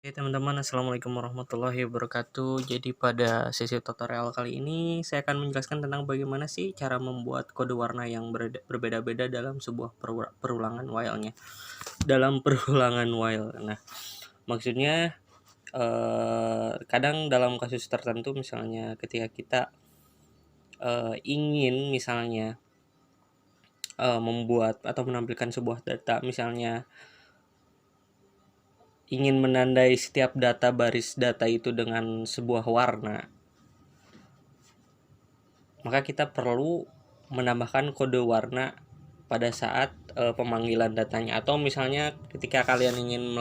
Oke teman-teman, assalamualaikum warahmatullahi wabarakatuh. Jadi pada sesi tutorial kali ini saya akan menjelaskan tentang bagaimana sih cara membuat kode warna yang berbeda-beda dalam sebuah perulangan while-nya. Dalam perulangan while. Nah, maksudnya kadang dalam kasus tertentu misalnya ketika kita ingin misalnya membuat atau menampilkan sebuah data, misalnya ingin menandai setiap baris data itu dengan sebuah warna, maka kita perlu menambahkan kode warna pada saat pemanggilan datanya. Atau misalnya ketika kalian ingin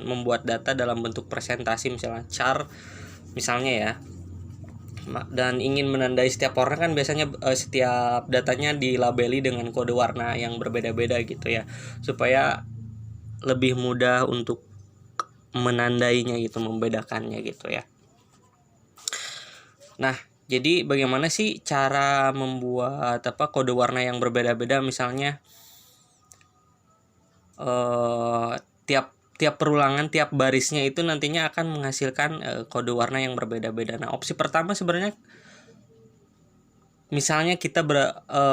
membuat data dalam bentuk presentasi, misalnya chart misalnya ya, dan ingin menandai setiap warna, kan biasanya setiap datanya dilabeli dengan kode warna yang berbeda-beda gitu ya, supaya lebih mudah untuk menandainya gitu, membedakannya gitu ya. Nah, jadi bagaimana sih cara membuat kode warna yang berbeda-beda? Misalnya tiap perulangan, tiap barisnya itu nantinya akan menghasilkan kode warna yang berbeda-beda. Nah, opsi pertama sebenarnya misalnya kita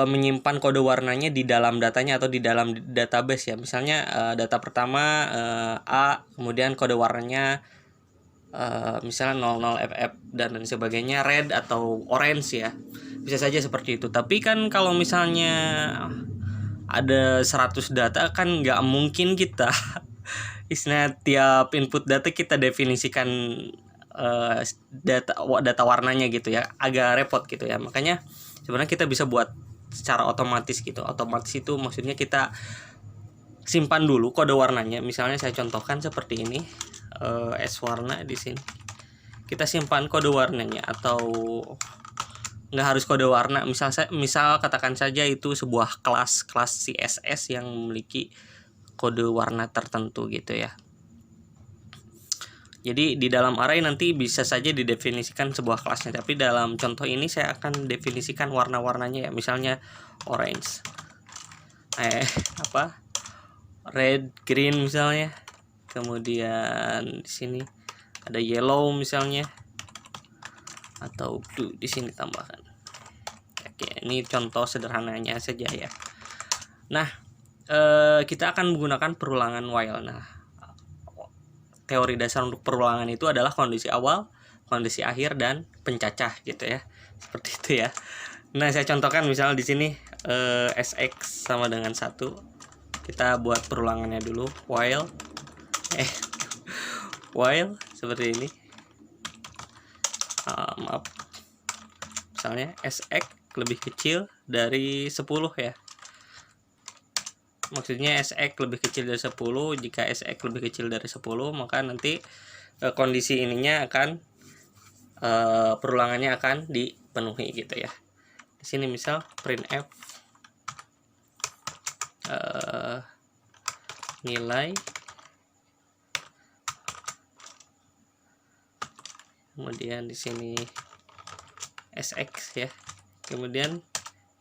menyimpan kode warnanya di dalam datanya atau di dalam database ya. Misalnya data pertama A, kemudian kode warnanya misalnya 00 FF dan lain sebagainya, red atau orange ya, bisa saja seperti itu. Tapi kan kalau misalnya ada 100 data, kan nggak mungkin kita istilah tiap input data kita definisikan data warnanya gitu ya, agak repot gitu ya. Makanya sebenarnya kita bisa buat secara otomatis gitu. Otomatis itu maksudnya kita simpan dulu kode warnanya. Misalnya saya contohkan seperti ini, S warna di sini. Kita simpan kode warnanya, atau nggak harus kode warna. Misal katakan saja itu sebuah kelas CSS yang memiliki kode warna tertentu gitu ya. Jadi di dalam array nanti bisa saja didefinisikan sebuah kelasnya, tapi dalam contoh ini saya akan definisikan warna-warnanya ya. Misalnya orange, red, green misalnya. Kemudian di sini ada yellow misalnya, atau blue di sini tambahkan. Oke, ini contoh sederhananya saja ya. Nah, kita akan menggunakan perulangan while. Nah, teori dasar untuk perulangan itu adalah kondisi awal, kondisi akhir, dan pencacah gitu ya. Seperti itu ya. Nah, saya contohkan misalnya di sini SX sama dengan 1. Kita buat perulangannya dulu, while while seperti ini. Maaf. Misalnya SX lebih kecil dari 10 ya. Maksudnya SX lebih kecil dari 10. Jika SX lebih kecil dari 10, maka nanti kondisi ininya akan perulangannya akan dipenuhi gitu ya. Di sini misal printf nilai, kemudian di sini SX ya. Kemudian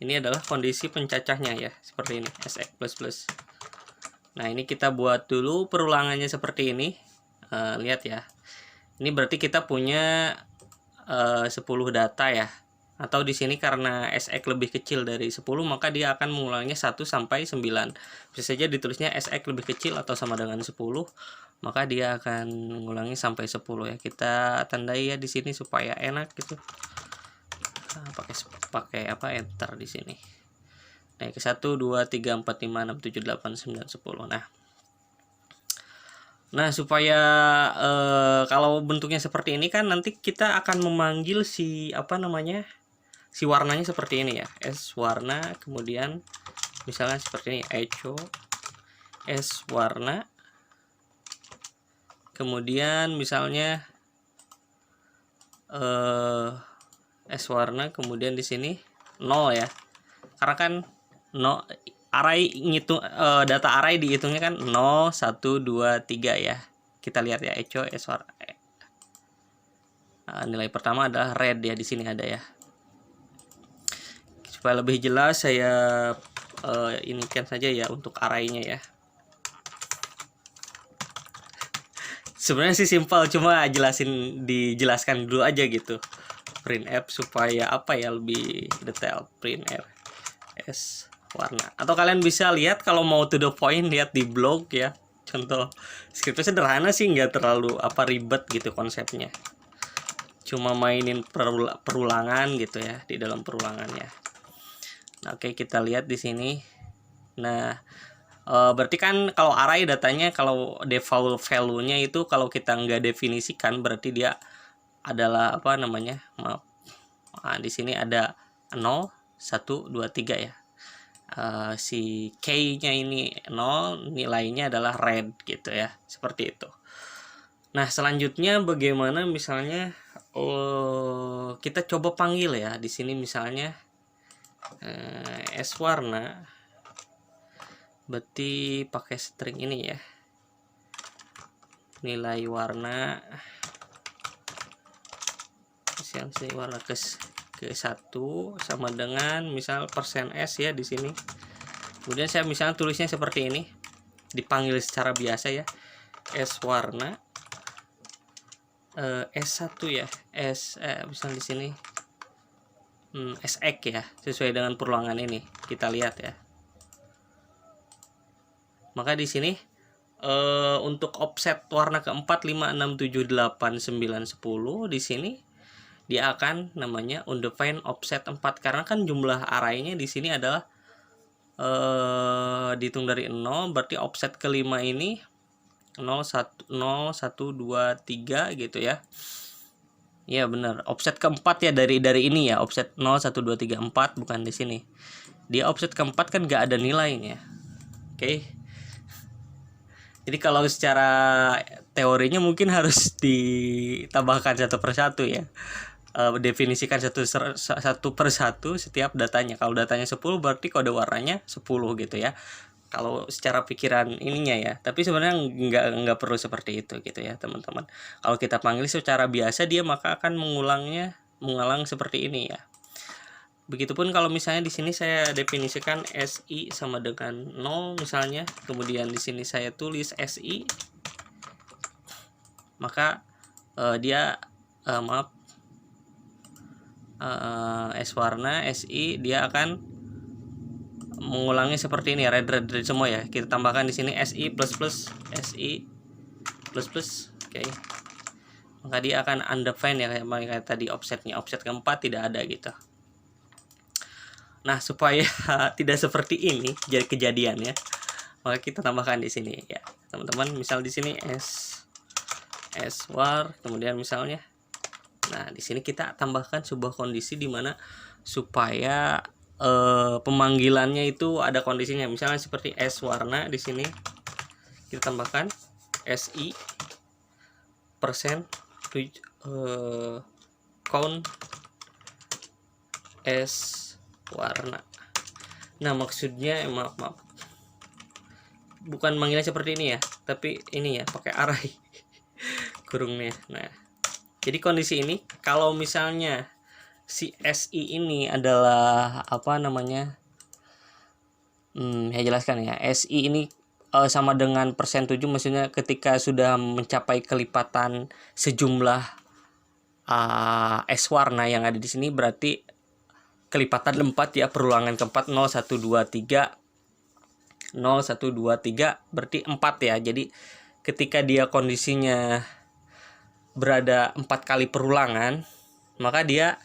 ini adalah kondisi pencacahnya ya, seperti ini, SX++. Nah, ini kita buat dulu perulangannya seperti ini. Lihat ya. Ini berarti kita punya 10 data ya. Atau di sini karena SX lebih kecil dari 10, maka dia akan mengulanginya 1 sampai 9. Bisa saja ditulisnya SX lebih kecil atau sama dengan 10, maka dia akan mengulangi sampai 10 ya. Kita tandai ya di sini supaya enak gitu. Pakai enter di sini. Naik ke 1 2 3 4 5 6 7 8 9 10. Nah, supaya kalau bentuknya seperti ini kan nanti kita akan memanggil si si warnanya seperti ini ya. S warna, kemudian misalnya seperti ini, echo S warna. Kemudian misalnya S warna, kemudian di sini 0 ya. Karena kan array ngitung data array dihitungnya kan 0 1 2 3 ya. Kita lihat ya, echo S warna. Nilai pertama adalah red ya, di sini ada ya. Supaya lebih jelas saya inikan saja ya untuk arraynya ya. Sebenarnya sih simpel, cuma dijelaskan dulu aja gitu. Printf supaya apa ya, lebih detail. Printf S warna. Atau kalian bisa lihat kalau mau to the point, lihat di blog ya. Contoh skripnya sederhana sih, nggak terlalu apa ribet gitu konsepnya. Cuma mainin perulangan gitu ya di dalam perulangannya. Nah, oke, kita lihat di sini. Nah, berarti kan kalau array datanya, kalau default value-nya itu kalau kita nggak definisikan berarti dia adalah apa namanya, maaf, di sini ada 0, 1, 2, 3 ya. Si K-nya ini 0, nilainya adalah red gitu ya, seperti itu. Nah, selanjutnya bagaimana misalnya kita coba panggil ya di sini misalnya S warna, berarti pakai string ini ya, nilai warna misalnya warna ke 1 sama dengan misal %s ya di sini. Kemudian saya misalnya tulisnya seperti ini, dipanggil secara biasa ya, S warna S1 ya, misal di sini SX ya, sesuai dengan perulangan ini. Kita lihat ya. Maka di sini untuk offset warna keempat 5, 6, 7, 8, 9, 10 di sini dia akan namanya undefined offset 4, karena kan jumlah array-nya di sini adalah dihitung dari 0, berarti offset kelima ini 0, 1, 0, 1, 2, 3 gitu ya. Ya benar, offset keempat ya dari ini ya, offset 0, 1, 2, 3, 4, bukan di sini. Dia offset keempat kan nggak ada nilainya. Oke. Jadi kalau secara teorinya mungkin harus ditambahkan satu persatu ya. Definisikan satu persatu setiap datanya. Kalau datanya 10 berarti kode warnanya 10 gitu ya. Kalau secara pikiran ininya ya, tapi sebenarnya nggak perlu seperti itu gitu ya teman-teman. Kalau kita panggil secara biasa dia maka akan mengulang seperti ini ya. Begitupun kalau misalnya di sini saya definisikan SI sama dengan 0 misalnya, kemudian di sini saya tulis SI, maka dia S warna SI dia akan mengulangi seperti ini ya, red semua ya. Kita tambahkan di sini SI plus SI plus, oke. Maka dia akan undefined ya, kayak tadi offsetnya, offset keempat tidak ada gitu. Nah, supaya tidak seperti ini jadi kejadiannya, maka kita tambahkan di sini ya, teman-teman. Misal di sini S war, kemudian misalnya, nah di sini kita tambahkan sebuah kondisi di mana supaya pemanggilannya itu ada kondisinya. Misalnya seperti S warna di sini kita tambahkan SI persen count S warna. Nah, maksudnya maaf bukan manggilnya seperti ini ya, tapi ini ya pakai array kurungnya. Nah, jadi kondisi ini kalau misalnya si SI ini adalah apa namanya, saya jelaskan ya. SI ini sama dengan persen 7, maksudnya ketika sudah mencapai kelipatan sejumlah S warna yang ada di sini berarti kelipatan 4 ya, perulangan keempat 0, 1, 2, 3 0, 1, 2, 3 berarti 4 ya. Jadi ketika dia kondisinya berada 4 kali perulangan, maka dia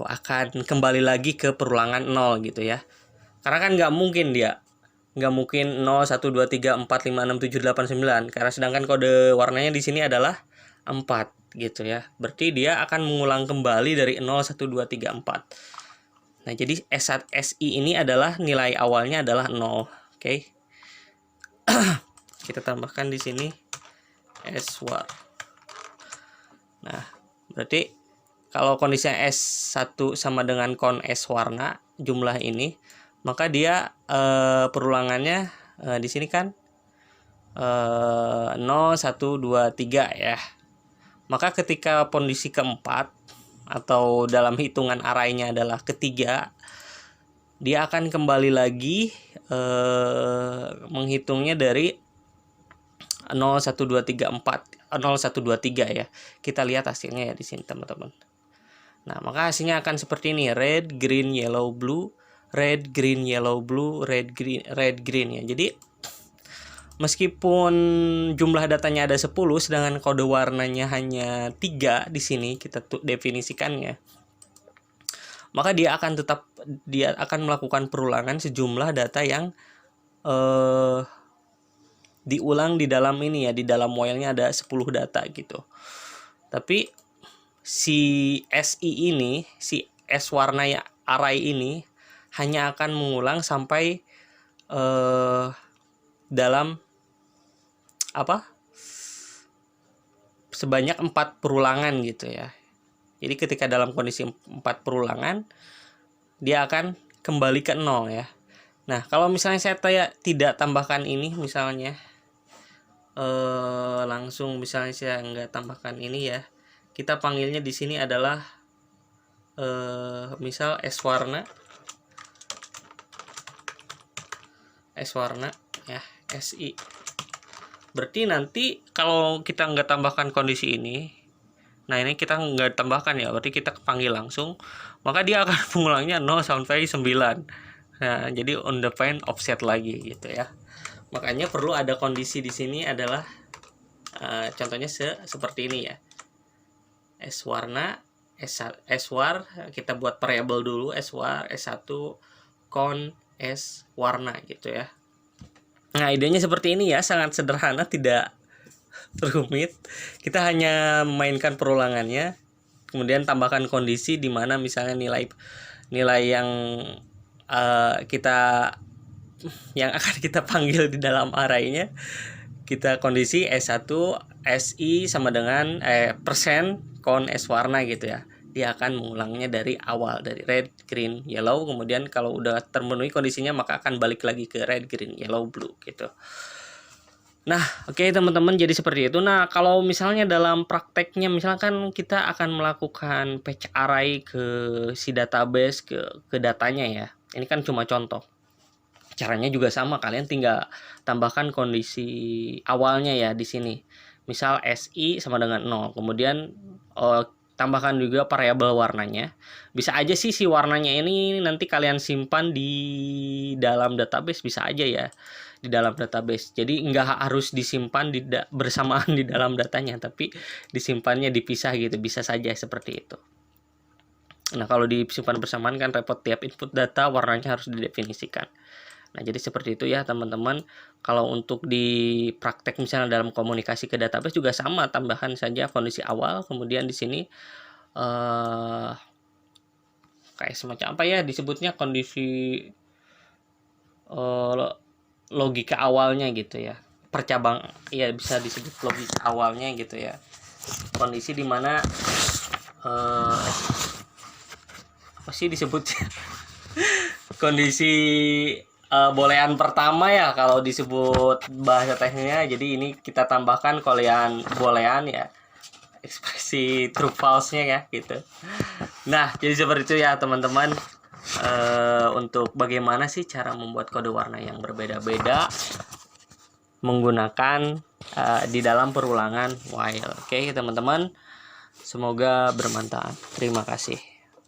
akan kembali lagi ke perulangan 0 gitu ya. Karena kan nggak mungkin 0, 1, 2, 3, 4, 5, 6, 7, 8, 9, karena sedangkan kode warnanya di sini adalah 4 gitu ya. Berarti dia akan mengulang kembali dari 0, 1, 2, 3, 4. Nah, jadi SI ini adalah nilai awalnya adalah 0. Oke. Kita tambahkan di sini S war. Nah, berarti kalau kondisinya S1 sama dengan count S warna jumlah ini, maka dia perulangannya di sini kan 0, 1, 2, 3 ya. Maka ketika kondisi keempat atau dalam hitungan array-nya adalah ketiga, dia akan kembali lagi menghitungnya dari 0 1 2 3 4 0 1 2 3 ya. Kita lihat hasilnya ya di sini teman-teman. Nah, maka hasilnya akan seperti ini, red, green, yellow, blue, red, green, yellow, blue, red, green ya. Jadi meskipun jumlah datanya ada 10 sedangkan kode warnanya hanya 3 di sini kita definisikannya, maka dia akan melakukan perulangan sejumlah data yang diulang di dalam ini ya, di dalam while-nya ada 10 data gitu. Tapi si SI ini, si S warna array ini hanya akan mengulang sampai dalam sebanyak 4 perulangan gitu ya. Jadi ketika dalam kondisi 4 perulangan dia akan kembali ke 0 ya. Nah, kalau misalnya saya tidak tambahkan ini misalnya langsung misalnya saya nggak tambahkan ini ya. Kita panggilnya di sini adalah misal S warna ya, SI. Berarti nanti kalau kita nggak tambahkan kondisi ini, nah ini kita nggak tambahkan ya, berarti kita panggil langsung, maka dia akan mengulangnya 0 sampai 9. Nah, jadi undefined offset lagi gitu ya. Makanya perlu ada kondisi di sini adalah contohnya seperti ini ya. S warna, S war, kita buat variable dulu, S war, S1, con, S warna gitu ya. Nah, idenya seperti ini ya, sangat sederhana, tidak rumit. Kita hanya memainkan perulangannya, kemudian tambahkan kondisi di mana misalnya nilai yang akan kita panggil di dalam array-nya, kita kondisi S1 SI sama dengan persen con S warna gitu ya. Dia akan mengulangnya dari awal, dari red, green, yellow, kemudian kalau udah terpenuhi kondisinya maka akan balik lagi ke red, green, yellow, blue gitu. Nah, oke teman-teman, jadi seperti itu. Nah, kalau misalnya dalam prakteknya misalkan kita akan melakukan patch array ke si database, ke datanya ya. Ini kan cuma contoh. Caranya juga sama, kalian tinggal tambahkan kondisi awalnya ya di sini. Misal SI sama dengan 0, kemudian tambahkan juga variabel warnanya. Bisa aja sih si warnanya ini nanti kalian simpan di dalam database, bisa aja ya di dalam database. Jadi nggak harus disimpan bersamaan di dalam datanya, tapi disimpannya dipisah gitu, bisa saja seperti itu. Nah, kalau disimpan bersamaan kan repot, tiap input data warnanya harus didefinisikan. Nah, jadi seperti itu ya teman-teman. Kalau untuk di praktek misalnya dalam komunikasi ke database juga sama, tambahkan saja kondisi awal, kemudian di sini kayak semacam apa ya disebutnya, kondisi logika awalnya gitu ya. Percabang ya, bisa disebut logika awalnya gitu ya. Kondisi dimana apa sih disebutnya? Kondisi bolehan pertama ya kalau disebut bahasa teknisnya. Jadi ini kita tambahkan bolehan ya, ekspresi true false-nya ya gitu. Nah, jadi seperti itu ya teman-teman, untuk bagaimana sih cara membuat kode warna yang berbeda-beda menggunakan di dalam perulangan while. Oke teman-teman, semoga bermanfaat. Terima kasih.